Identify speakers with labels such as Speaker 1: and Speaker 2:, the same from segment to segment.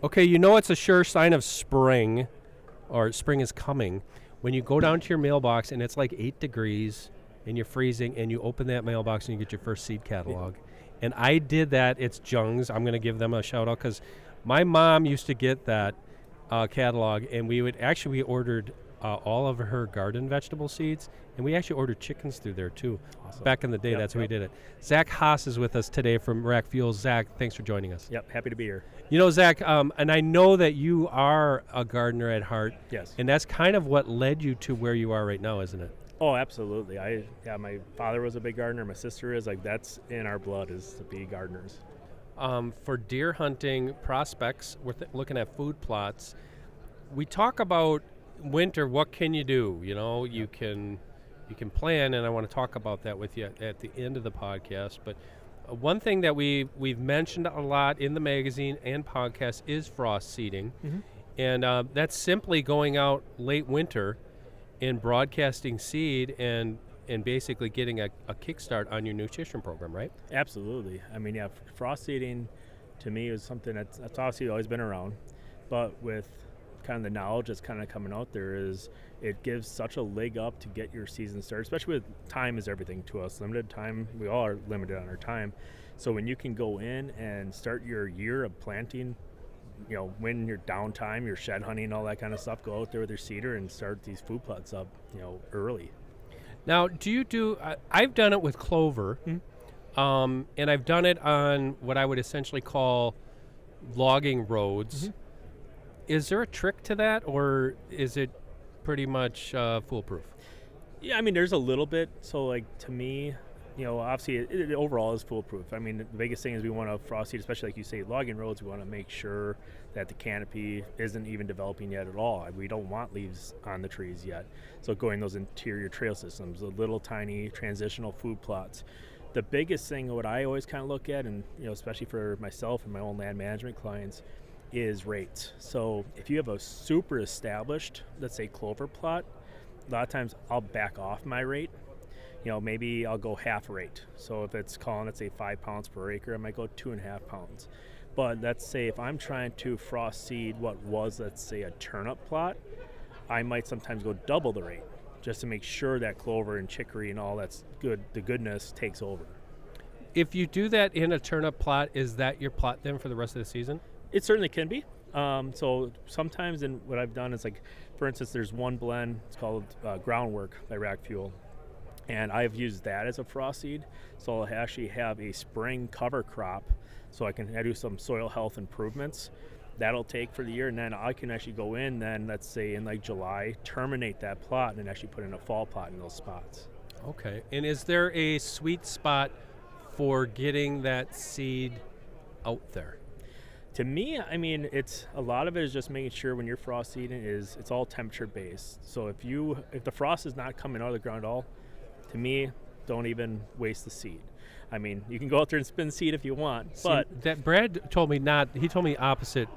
Speaker 1: Okay, you know it's a sure sign of spring, or spring is coming, when you go down to your mailbox and it's like 8 degrees and you're freezing and you open that mailbox and you get your first seed catalog. And I did that. It's Jung's. I'm going to give them a shout out because my mom used to get that catalog, and we ordered all of her garden vegetable seeds, and we actually ordered chickens through there too. Awesome. Back in the day, that's how we did it. Zach Haas is with us today from Rack Fuels. Zach, thanks for joining us.
Speaker 2: Yep, happy to be here.
Speaker 1: You know, Zach, and I know that you are a gardener at heart.
Speaker 2: Yes.
Speaker 1: And that's kind of what led you to where you are right now, isn't it?
Speaker 2: Oh, absolutely. My father was a big gardener. My sister is. That's in our blood, is to be gardeners.
Speaker 1: For deer hunting prospects, we're looking at food plots. We talk about winter. What can you do? You know, you can plan, and I want to talk about that with you at the end of the podcast. But one thing that we've mentioned a lot in the magazine and podcast is frost seeding, and that's simply going out late winter and broadcasting seed and basically getting a kickstart on your nutrition program, right?
Speaker 2: Absolutely. I mean, frost seeding to me is something that's obviously always been around, but with kind of the knowledge that's kind of coming out there, is it gives such a leg up to get your season started, especially with time is everything to us. Limited time, we all are limited on our time. So when you can go in and start your year of planting, you know, when your downtime, your shed hunting, all that kind of stuff, go out there with your seeder and start these food plots up, you know, early.
Speaker 1: Now, do you do, I've done it with clover, and I've done it on what I would essentially call logging roads. Is there a trick to that, or is it pretty much foolproof?
Speaker 2: Yeah, I mean, there's a little bit. So, like, to me, you know, obviously, it overall is foolproof. I mean, the biggest thing is we want to frost seed, especially like you say, logging roads. We want to make sure that the canopy isn't even developing yet at all. We don't want leaves on the trees yet. So going those interior trail systems, the little tiny transitional food plots. The biggest thing, what I always kind of look at, and, you know, especially for myself and my own land management clients, is rates. So if you have a super established, let's say, clover plot, a lot of times I'll back off my rate. You know, maybe I'll go half rate. So if it's calling, let's say, 5 pounds per acre, I might go 2.5 pounds. But let's say if I'm trying to frost seed what was, let's say, a turnip plot, I might sometimes go double the rate just to make sure that clover and chicory and all that's good, the goodness takes over.
Speaker 1: If you do that in a turnip plot, is that your plot then for the rest of the season?
Speaker 2: It certainly can be. So sometimes in what I've done is, like, for instance, there's one blend, it's called Groundwork by Rack Fuel. And I've used that as a frost seed. So I'll actually have a spring cover crop so I can do some soil health improvements. That'll take for the year, and then I can actually go in then, let's say in like July, terminate that plot and actually put in a fall plot in those spots.
Speaker 1: Okay. And is there a sweet spot for getting that seed out there?
Speaker 2: To me, I mean, it's a lot of it is just making sure when you're frost seeding it's all temperature based. So if the frost is not coming out of the ground at all, to me, don't even waste the seed. I mean, you can go out there and spin seed if you want, but
Speaker 1: that Brad told me not. He told me opposite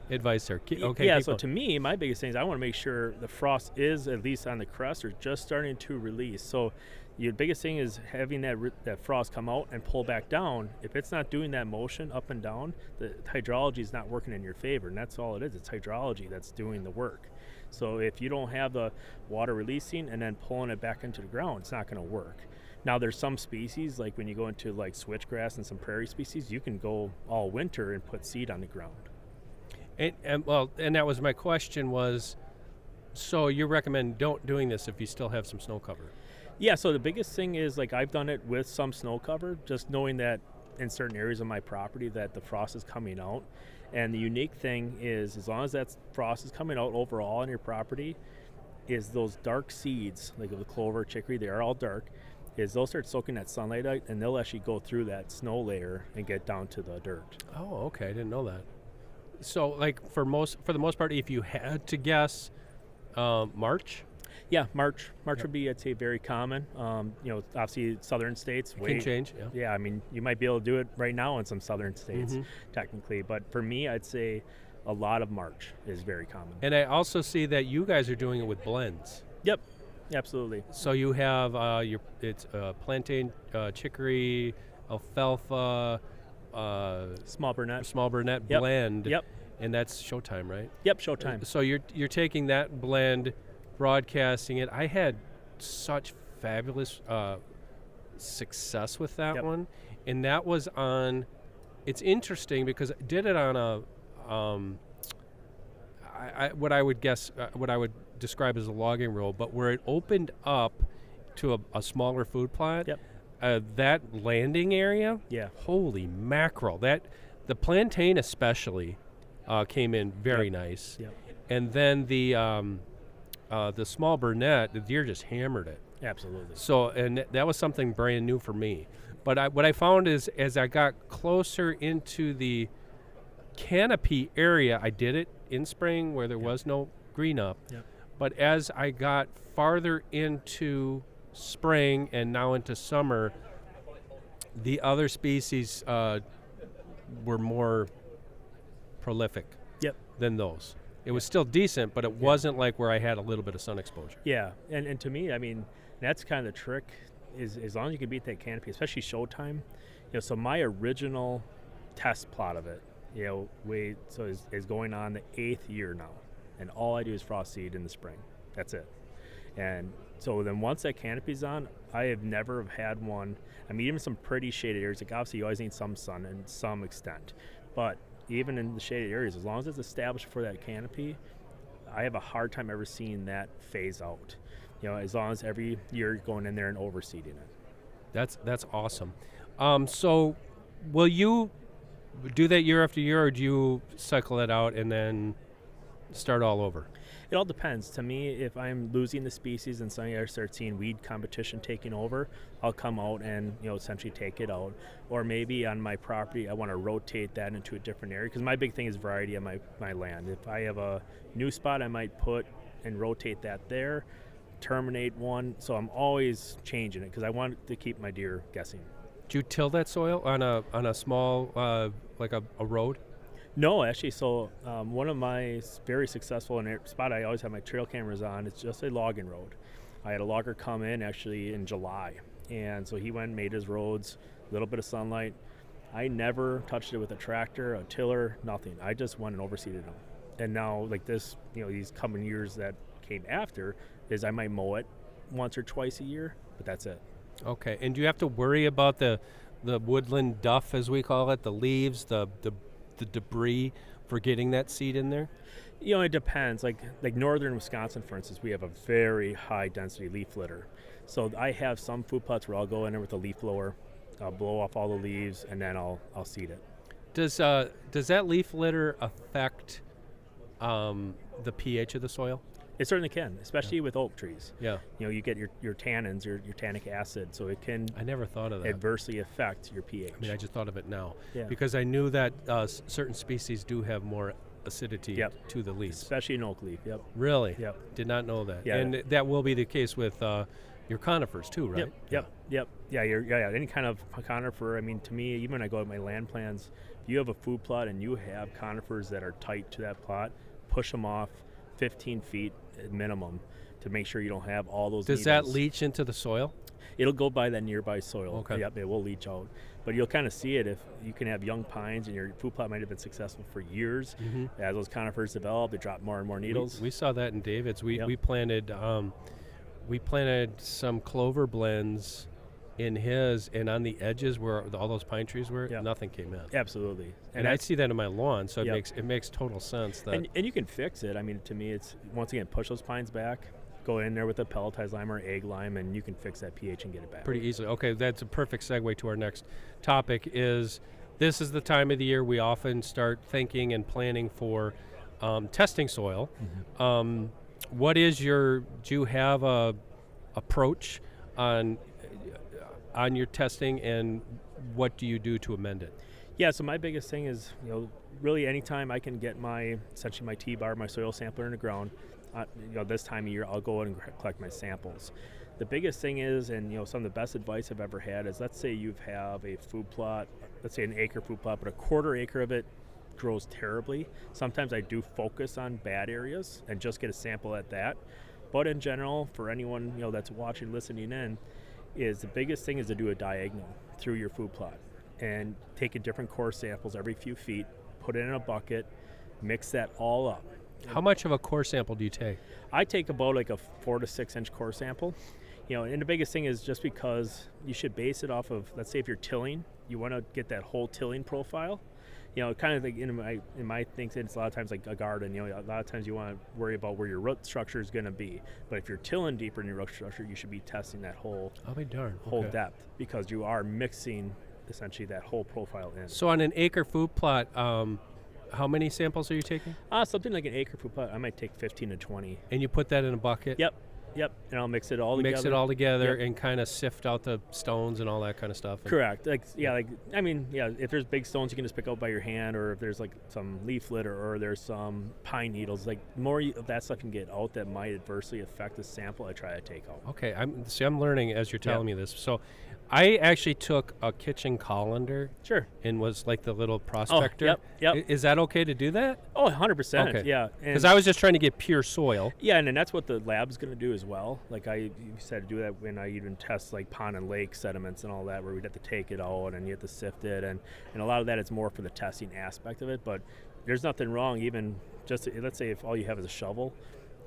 Speaker 1: advice there. Okay.
Speaker 2: Yeah. So to me, my biggest thing is I want to make sure the frost is at least on the crest or just starting to release. So your biggest thing is having that frost come out and pull back down. If it's not doing that motion up and down, the hydrology is not working in your favor, and that's all it is. It's hydrology that's doing the work. So if you don't have the water releasing and then pulling it back into the ground, it's not going to work. Now there's some species, like when you go into like switchgrass and some prairie species, you can go all winter and put seed on the ground. And
Speaker 1: that was my question was, so you recommend doing this if you still have some snow cover?
Speaker 2: Yeah, so the biggest thing is, like, I've done it with some snow cover, just knowing that in certain areas of my property that the frost is coming out. And the unique thing is, as long as that frost is coming out overall on your property, is those dark seeds, like the clover, chicory, they are all dark, is they'll start soaking that sunlight out, and they'll actually go through that snow layer and get down to the dirt.
Speaker 1: Oh, okay, I didn't know that. So, like, for the most part, if you had to guess, March?
Speaker 2: Yeah, March would be, I'd say, very common. You know, obviously southern states
Speaker 1: can change.
Speaker 2: Yeah, I mean, you might be able to do it right now in some southern states, technically. But for me, I'd say a lot of March is very common.
Speaker 1: And I also see that you guys are doing it with blends.
Speaker 2: Yep, absolutely.
Speaker 1: So you have it's plantain, chicory, alfalfa,
Speaker 2: small Burnett
Speaker 1: blend.
Speaker 2: Yep.
Speaker 1: and that's Showtime, right?
Speaker 2: Yep, Showtime.
Speaker 1: So you're taking that blend, broadcasting it. I had such fabulous success with that one, and that was on. It's interesting because I did it on a what I would describe as a logging roll, but where it opened up to a smaller food plot.
Speaker 2: Yep.
Speaker 1: That landing area.
Speaker 2: Yeah.
Speaker 1: Holy mackerel! The plantain especially came in very nice.
Speaker 2: Yep.
Speaker 1: And then the small Burnett, the deer just hammered it.
Speaker 2: Absolutely.
Speaker 1: So, and that was something brand new for me. But what I found is, as I got closer into the canopy area, I did it in spring where there was no green up.
Speaker 2: Yep.
Speaker 1: But as I got farther into spring and now into summer, the other species were more prolific than those. It was still decent, but it wasn't like where I had a little bit of sun exposure.
Speaker 2: Yeah, and to me, I mean, that's kind of the trick, is as long as you can beat that canopy, especially Showtime. So my original test plot of it, is going on the 8th year now, and all I do is frost seed in the spring. That's it. And so then once that canopy's on, I have never had one. I mean, even some pretty shaded areas, like obviously you always need some sun in some extent, but even in the shaded areas, as long as it's established for that canopy, I have a hard time ever seeing that phase out. As long as every year going in there and overseeding it.
Speaker 1: That's awesome. So will you do that year after year, or do you cycle it out and then start all over?
Speaker 2: It all depends. To me, if I'm losing the species and suddenly I start seeing weed competition taking over, I'll come out and essentially take it out. Or maybe on my property, I want to rotate that into a different area, because my big thing is variety on my land. If I have a new spot, I might put and rotate that there, terminate one. So I'm always changing it because I want to keep my deer guessing.
Speaker 1: Do you till that soil on a small like a road?
Speaker 2: No, actually, so one of my very successful in a spot I always have my trail cameras on, it's just a logging road. I had a logger come in actually in July, and so he went and made his roads, a little bit of sunlight. I never touched it with a tractor, a tiller, nothing. I just went and overseeded them. And now, like this, these coming years that came after, is I might mow it once or twice a year, but that's it.
Speaker 1: Okay, and do you have to worry about the woodland duff, as we call it, the leaves, the debris for getting that seed in there?
Speaker 2: It depends. Like northern Wisconsin, for instance, we have a very high density leaf litter. So I have some food plots where I'll go in there with a leaf blower, I'll blow off all the leaves, and then I'll seed it. Does
Speaker 1: that leaf litter affect the pH of the soil?
Speaker 2: It certainly can, especially with oak trees.
Speaker 1: Yeah.
Speaker 2: You get your tannins, your tannic acid, so it can.
Speaker 1: I never thought of that.
Speaker 2: Adversely affect your pH.
Speaker 1: I mean, I just thought of it now.
Speaker 2: Yeah.
Speaker 1: Because I knew that certain species do have more acidity to the leaves.
Speaker 2: Especially in oak leaf. Yep.
Speaker 1: Really?
Speaker 2: Yep.
Speaker 1: Did not know that.
Speaker 2: Yeah.
Speaker 1: And that will be the case with your conifers too, right?
Speaker 2: Yep. Yeah. Any kind of conifer. I mean, to me, even when I go at my land plans, if you have a food plot and you have conifers that are tight to that plot, push them off 15 feet at minimum to make sure you don't have all those.
Speaker 1: Does that leach into the soil?
Speaker 2: It'll go by that nearby soil.
Speaker 1: Okay.
Speaker 2: Yep, it will leach out. But you'll kind of see it if you can have young pines and your food plot might have been successful for years. Mm-hmm. As those conifers develop, they drop more and more needles.
Speaker 1: We saw that in David's. We planted some clover blends in his, and on the edges where all those pine trees were, nothing came in.
Speaker 2: Absolutely.
Speaker 1: And I see that in my lawn, so it makes total sense. That
Speaker 2: and you can fix it. I mean, to me, it's, once again, push those pines back, go in there with a pelletized lime or egg lime, and you can fix that pH and get it back.
Speaker 1: Pretty easily. Okay, that's a perfect segue to our next topic. This is the time of the year we often start thinking and planning for testing soil. Mm-hmm. Do you have a approach on your testing, and what do you do to amend it?
Speaker 2: Yeah, so my biggest thing is, really anytime I can get essentially my T-bar, my soil sampler in the ground, this time of year I'll go and collect my samples. The biggest thing is, and some of the best advice I've ever had is, let's say you have a food plot, let's say an acre food plot, but a quarter acre of it grows terribly. Sometimes I do focus on bad areas and just get a sample at that. But in general, for anyone that's watching, listening in, is the biggest thing is to do a diagonal through your food plot and take different core samples every few feet, put it in a bucket, mix that all up.
Speaker 1: How much of a core sample do you take?
Speaker 2: I take about like a 4 to 6 inch core sample. And the biggest thing is just because you should base it off of, let's say if you're tilling, you want to get that whole tilling profile. Kind of like in my things, it's a lot of times like a garden. A lot of times you want to worry about where your root structure is going to be. But if you're tilling deeper in your root structure, you should be testing that whole depth, because you are mixing essentially that whole profile in.
Speaker 1: So on an acre food plot, how many samples are you taking?
Speaker 2: Something like an acre food plot, I might take 15 to 20.
Speaker 1: And you put that in a bucket?
Speaker 2: Yep, and I'll mix it all together.
Speaker 1: Mix it all together and kind of sift out the stones and all that kind of stuff.
Speaker 2: Correct. If there's big stones, you can just pick out by your hand, or if there's like some leaf litter or there's some pine needles, like more of that stuff you can get out that might adversely affect the sample, I try to take out.
Speaker 1: Okay, I'm learning as you're telling me this. So I actually took a kitchen colander.
Speaker 2: Sure.
Speaker 1: And was like the little prospector.
Speaker 2: Yep.
Speaker 1: Is that okay to do that?
Speaker 2: Oh, 100%.
Speaker 1: Okay.
Speaker 2: Yeah.
Speaker 1: Because I was just trying to get pure soil.
Speaker 2: Yeah, and then that's what the lab's going to do as well. Like you said, do that when I even test like pond and lake sediments and all that, where we'd have to take it out and you have to sift it. And a lot of that is more for the testing aspect of it. But there's nothing wrong, even just let's say if all you have is a shovel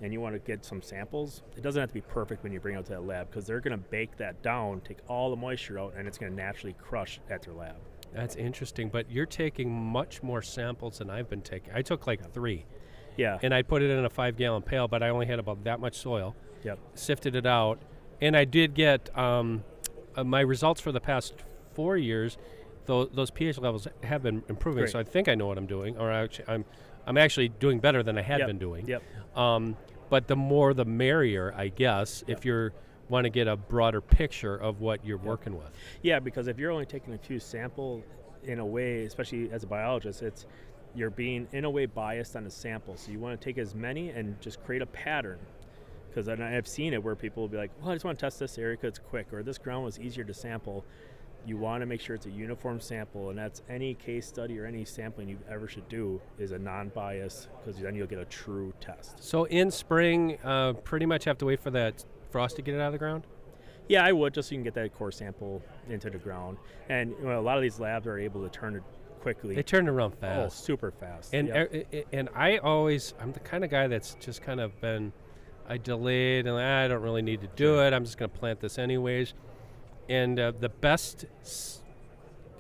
Speaker 2: and you want to get some samples, it doesn't have to be perfect when you bring it out to that lab, because they're going to bake that down, take all the moisture out, and it's going to naturally crush at their lab.
Speaker 1: That's interesting, but you're taking much more samples than I've been taking. I took like 3.
Speaker 2: Yeah.
Speaker 1: And I put it in a 5-gallon pail, but I only had about that much soil.
Speaker 2: Yep.
Speaker 1: Sifted it out, and I did get my results for the past 4 years. Those pH levels have been improving,
Speaker 2: Great.
Speaker 1: So I think I know what I'm doing, or I'm actually doing better than I had been doing.
Speaker 2: Yep.
Speaker 1: But the more the merrier, I guess, if you want to get a broader picture of what you're working with.
Speaker 2: Yeah, because if you're only taking a few samples, in a way, especially as a biologist, you're being in a way biased on the sample. So you want to take as many and just create a pattern. Because I've seen it where people will be like, well, I just want to test this area because it's quick, or this ground was easier to sample. You want to make sure it's a uniform sample, and that's any case study or any sampling you ever should do is a non-bias, because then you'll get a true test.
Speaker 1: So in spring, pretty much have to wait for that frost to get it out of the ground?
Speaker 2: Yeah, I would, just so you can get that core sample into the ground. And a lot of these labs are able to turn it quickly.
Speaker 1: They turn it around fast.
Speaker 2: Oh, super fast.
Speaker 1: And and I'm the kind of guy that's just kind of been, I delayed, and I don't really need to do it. I'm just going to plant this anyways. And the best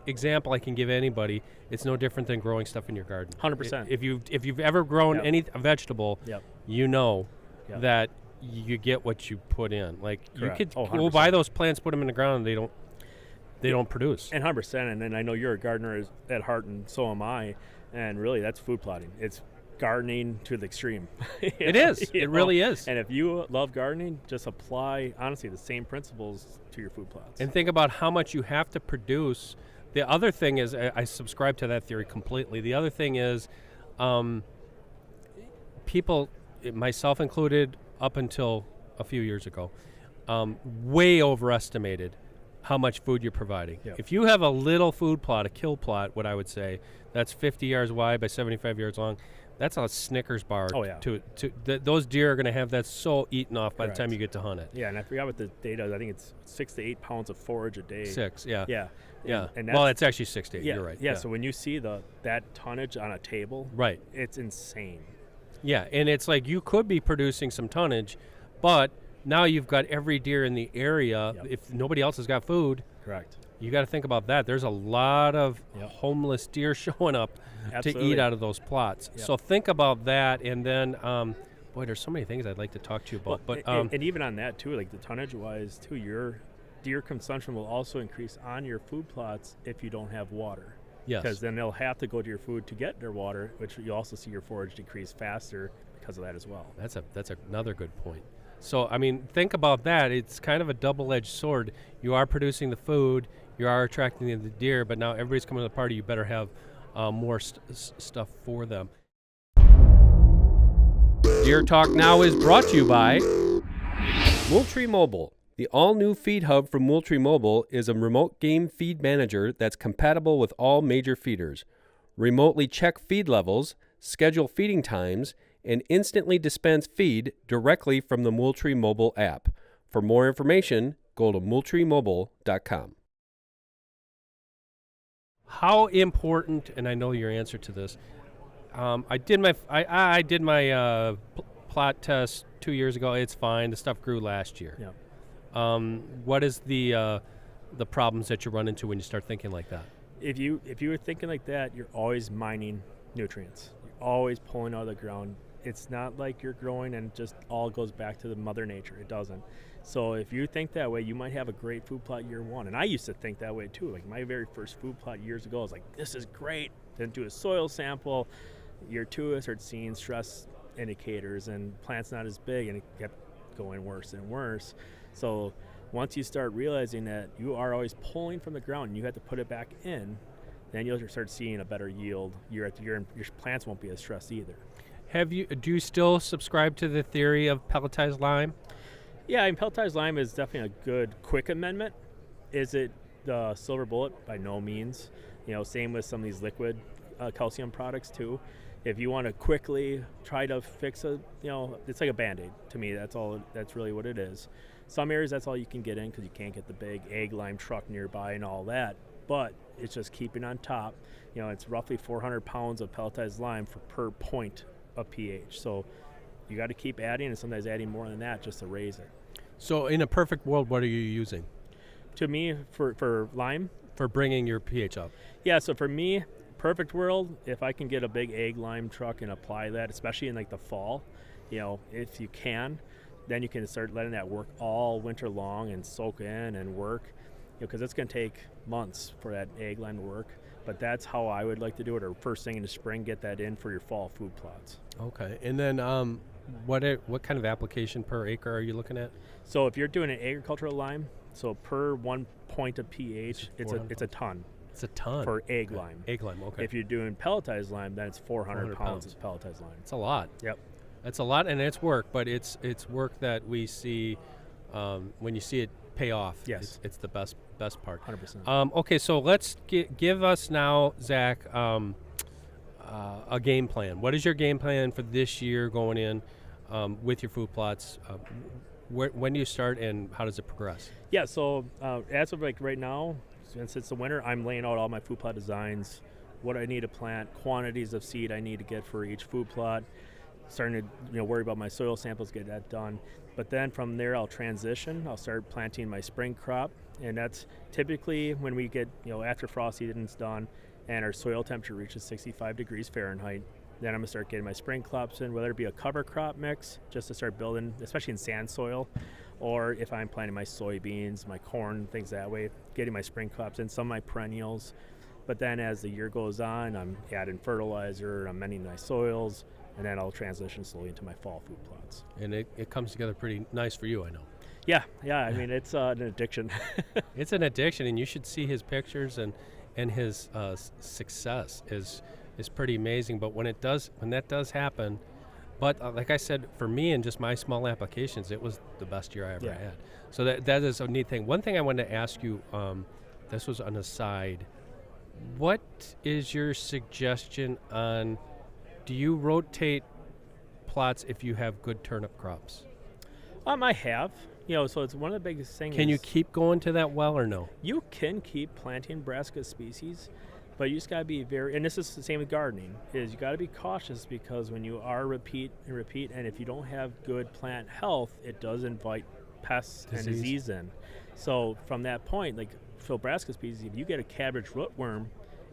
Speaker 1: example I can give anybody, it's no different than growing stuff in your garden.
Speaker 2: 100%.
Speaker 1: If you've ever grown a vegetable, you know that you get what you put in. Like
Speaker 2: Correct.
Speaker 1: You could
Speaker 2: 100%.
Speaker 1: go buy those plants, put them in the ground, and they don't produce.
Speaker 2: And 100%. And then I know you're a gardener at heart, and so am I. And really, that's food plotting. It's gardening to the extreme.
Speaker 1: It is. It really is.
Speaker 2: And if you love gardening, just apply, honestly, the same principles to your food plots.
Speaker 1: And think about how much you have to produce. The other thing is, I subscribe to that theory completely. The other thing is, people, myself included, up until a few years ago, way overestimated how much food you're providing.
Speaker 2: Yep.
Speaker 1: If you have a little food plot, a kill plot, what I would say, that's 50 yards wide by 75 yards long, that's a Snickers bar.
Speaker 2: Oh, yeah.
Speaker 1: Those deer are going to have that so eaten off by
Speaker 2: Correct.
Speaker 1: the time you get to hunt it.
Speaker 2: Yeah, and I forgot what the data is. I think it's 6 to 8 pounds of forage a day.
Speaker 1: 6, yeah.
Speaker 2: Yeah.
Speaker 1: Yeah.
Speaker 2: And
Speaker 1: Well, it's actually 6 to 8.
Speaker 2: yeah,
Speaker 1: You're right.
Speaker 2: Yeah, so when you see that tonnage on a table,
Speaker 1: right,
Speaker 2: it's insane.
Speaker 1: Yeah, and it's like you could be producing some tonnage, but now you've got every deer in the area.
Speaker 2: Yep.
Speaker 1: If nobody else has got food,
Speaker 2: Correct.
Speaker 1: you got to think about that. There's a lot of homeless deer showing up to eat out of those plots.
Speaker 2: Yep.
Speaker 1: So think about that, and then, boy, there's so many things I'd like to talk to you about.
Speaker 2: Well,
Speaker 1: but
Speaker 2: and even on that too, like the tonnage-wise too, your deer consumption will also increase on your food plots if you don't have water.
Speaker 1: yes,
Speaker 2: Because then they'll have to go to your food to get their water, which you also see your forage decrease faster because of that as well.
Speaker 1: that's another good point. So, I mean, think about that. It's kind of a double-edged sword. You are producing the food, you are attracting the deer, but now everybody's coming to the party. You better have more stuff for them. Deer Talk Now is brought to you by Moultrie Mobile. The all-new feed hub from Moultrie Mobile is a remote game feed manager that's compatible with all major feeders. Remotely check feed levels, schedule feeding times, and instantly dispense feed directly from the Moultrie Mobile app. For more information, go to moultriemobile.com. How important, and I know your answer to this, I did my plot test 2 years ago. It's fine. The stuff grew last year.
Speaker 2: Yeah.
Speaker 1: What is the problems that you run into when you start thinking like that?
Speaker 2: If you were thinking like that, you're always mining nutrients. You're always pulling out of the ground. It's not like you're growing and just all goes back to the mother nature. It doesn't. So if you think that way, you might have a great food plot year one. And I used to think that way too. Like my very first food plot years ago, I was like, this is great. Then do a soil sample. Year two, I started seeing stress indicators and plant's not as big, and it kept going worse and worse. So once you start realizing that you are always pulling from the ground and you have to put it back in, then you'll start seeing a better yield year after year, and your plants won't be as stressed either.
Speaker 1: Do you still subscribe to the theory of pelletized lime?
Speaker 2: Yeah, I mean, pelletized lime is definitely a good quick amendment. Is it the silver bullet? By no means. Same with some of these liquid calcium products too. If you want to quickly try to fix it's like a Band-Aid to me. That's really what it is. Some areas that's all you can get in because you can't get the big egg lime truck nearby and all that. But it's just keeping on top. It's roughly 400 pounds of pelletized lime per point of pH. So you got to keep adding, and sometimes adding more than that just to raise it.
Speaker 1: So in a perfect world, what are you using?
Speaker 2: To me, for lime?
Speaker 1: For bringing your pH up.
Speaker 2: Yeah, so for me, perfect world, if I can get a big egg lime truck and apply that, especially in like the fall, if you can, then you can start letting that work all winter long and soak in and work, because it's going to take months for that egg lime to work. But that's how I would like to do it, or first thing in the spring, get that in for your fall food plots.
Speaker 1: Okay, and then what kind of application per acre are you looking at?
Speaker 2: So if you're doing an agricultural lime, so per 1 point of pH, it's a ton.
Speaker 1: It's a ton
Speaker 2: for egg lime.
Speaker 1: Egg lime, okay.
Speaker 2: If you're doing pelletized lime, then it's 400 pounds of pelletized lime.
Speaker 1: It's a lot.
Speaker 2: Yep.
Speaker 1: That's a lot, and it's work, but it's work that we see when you see it pay off.
Speaker 2: Yes.
Speaker 1: It's the best part.
Speaker 2: 100%.
Speaker 1: Okay, so let's give us now, Zach, a game plan. What is your game plan for this year going in with your food plots? When do you start, and how does it progress?
Speaker 2: Yeah, so as of like right now, since it's the winter, I'm laying out all my food plot designs, what I need to plant, quantities of seed I need to get for each food plot, starting to worry about my soil samples, get that done. But then from there, I'll transition. I'll start planting my spring crop, and that's typically when we get, after frost season's done and our soil temperature reaches 65 degrees Fahrenheit, then I'm going to start getting my spring crops in, whether it be a cover crop mix, just to start building, especially in sand soil, or if I'm planting my soybeans, my corn, things that way, getting my spring crops in, some of my perennials. But then as the year goes on, I'm adding fertilizer, I'm amending my soils, and then I'll transition slowly into my fall food plots.
Speaker 1: And it comes together pretty nice for you, I know.
Speaker 2: Yeah, I mean, it's an addiction.
Speaker 1: It's an addiction, and you should see his pictures, and his success is pretty amazing. But when that does happen, but like I said, for me and just my small applications, it was the best year I ever had. So that is a neat thing. One thing I wanted to ask you, this was an aside. What is your suggestion on, do you rotate plots if you have good turnip crops?
Speaker 2: I have. So it's one of the biggest things.
Speaker 1: Can you keep going to that well or no?
Speaker 2: You can keep planting brassica species, but you just got to be very, and this is the same with gardening, is you got to be cautious, because when you are repeat, and if you don't have good plant health, it does invite pests and disease in. So from that point, like for brassica species, if you get a cabbage rootworm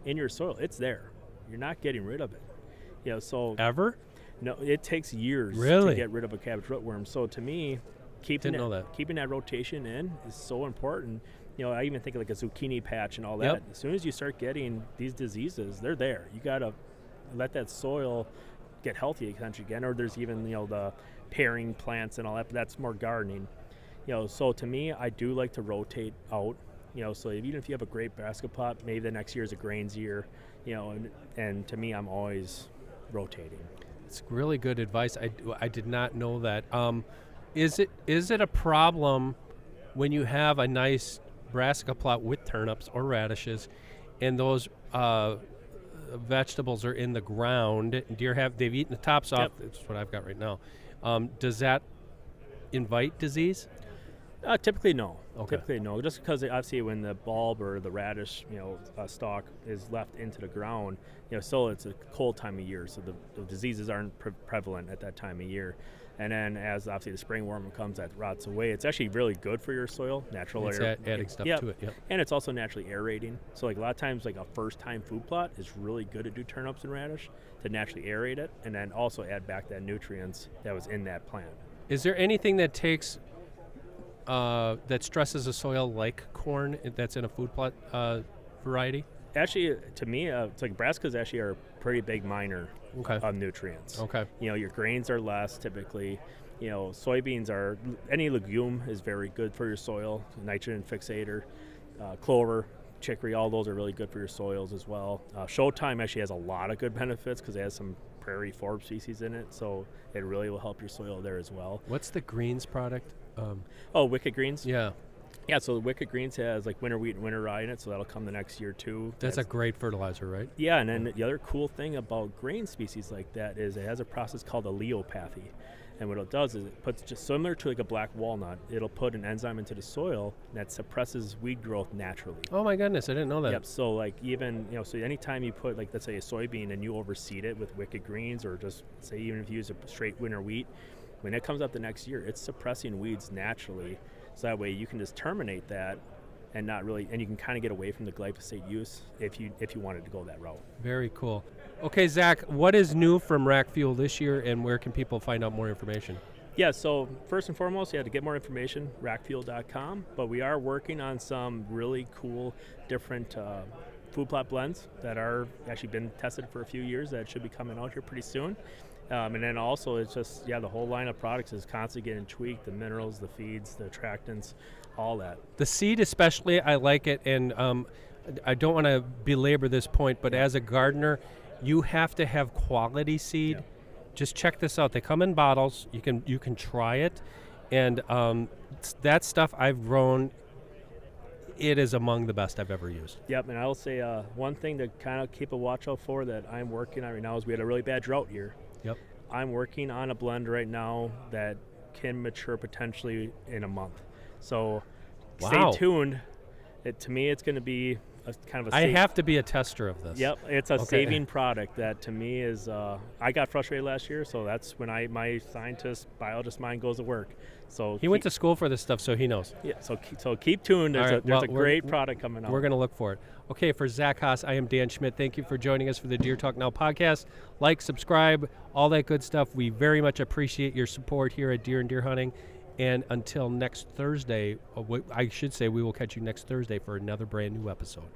Speaker 2: in your soil, it's there. You're not getting rid of it. So
Speaker 1: Ever?
Speaker 2: No, it takes years
Speaker 1: Really?
Speaker 2: to get rid of a cabbage rootworm. So to me, keeping that rotation in is so important. I even think of like a zucchini patch and all that.
Speaker 1: Yep.
Speaker 2: As soon as you start getting these diseases, they're there. You got to let that soil get healthy again. Or there's even, the pairing plants and all that, but that's more gardening. So to me, I do like to rotate out. So even if you have a great brassica plot, maybe the next year is a grains year, and to me, I'm always rotating.
Speaker 1: It's really good advice. I did not know that. Is it a problem when you have a nice brassica plot with turnips or radishes, and those vegetables are in the ground? They've eaten the tops off.
Speaker 2: Yep.
Speaker 1: That's what I've got right now. Does that invite disease?
Speaker 2: Typically, no.
Speaker 1: Okay.
Speaker 2: Typically, no. Just because obviously, when the bulb or the radish, stalk is left into the ground, still it's a cold time of year, so the diseases aren't prevalent at that time of year. And then, as obviously the spring worm comes, that rots away. It's actually really good for your soil, natural
Speaker 1: It's
Speaker 2: air.
Speaker 1: adding stuff to it. Yep.
Speaker 2: And it's also naturally aerating. So, like a lot of times, like a first-time food plot is really good to do turnips and radish to naturally aerate it, and then also add back that nutrients that was in that plant.
Speaker 1: Is there anything that takes that stresses the soil like corn that's in a food plot variety?
Speaker 2: Actually, to me, it's like brassicas actually are a pretty big miner of nutrients.
Speaker 1: Okay.
Speaker 2: Your grains are less typically. Soybeans are, any legume is very good for your soil, nitrogen fixator, clover, chicory, all those are really good for your soils as well. Showtime actually has a lot of good benefits because it has some prairie forb species in it, so it really will help your soil there as well.
Speaker 1: What's the greens product?
Speaker 2: Wicked Greens?
Speaker 1: Yeah.
Speaker 2: Yeah, so the Wicked Greens has like winter wheat and winter rye in it, so that'll come the next year too.
Speaker 1: That's a great fertilizer, right?
Speaker 2: Yeah, and then the other cool thing about grain species like that is it has a process called alleopathy. And what it does is it puts, just similar to like a black walnut, it'll put an enzyme into the soil that suppresses weed growth naturally.
Speaker 1: Oh my goodness, I didn't know that.
Speaker 2: Yep, so like even, so anytime you put like, let's say a soybean and you overseed it with Wicked Greens, or just say even if you use a straight winter wheat, when it comes up the next year, it's suppressing weeds naturally. So that way you can just terminate that and not really, and you can kind of get away from the glyphosate use if you wanted to go that route.
Speaker 1: Very cool. Okay, Zach, what is new from Rack Fuel this year, and where can people find out more information?
Speaker 2: Yeah, so first and foremost, to get more information, rackfuel.com, but we are working on some really cool different food plot blends that are actually been tested for a few years that should be coming out here pretty soon. And then also it's just, the whole line of products is constantly getting tweaked, the minerals, the feeds, the attractants, all that.
Speaker 1: The seed especially, I like it, and I don't want to belabor this point, but as a gardener, you have to have quality seed.
Speaker 2: Yeah.
Speaker 1: Just check this out. They come in bottles. You can try it, and that stuff I've grown, it is among the best I've ever used.
Speaker 2: Yep, and I will say one thing to kind of keep a watch out for that I'm working on right now is we had a really bad drought year.
Speaker 1: Yep.
Speaker 2: I'm working on a blend right now that can mature potentially in a month. So
Speaker 1: Wow.
Speaker 2: Stay tuned. To me, it's going to be kind of a
Speaker 1: I have to be a tester of this.
Speaker 2: Yep, it's a saving product that to me is, I got frustrated last year, so that's when my scientist, biologist mind goes to work. So
Speaker 1: he went to school for this stuff, so he knows.
Speaker 2: Yeah, so keep tuned. There's a great product coming out.
Speaker 1: We're going to look for it. Okay, for Zach Haas, I am Dan Schmidt. Thank you for joining us for the Deer Talk Now podcast. Like, subscribe, all that good stuff. We very much appreciate your support here at Deer and Deer Hunting. And until next Thursday, I should say we will catch you next Thursday for another brand new episode.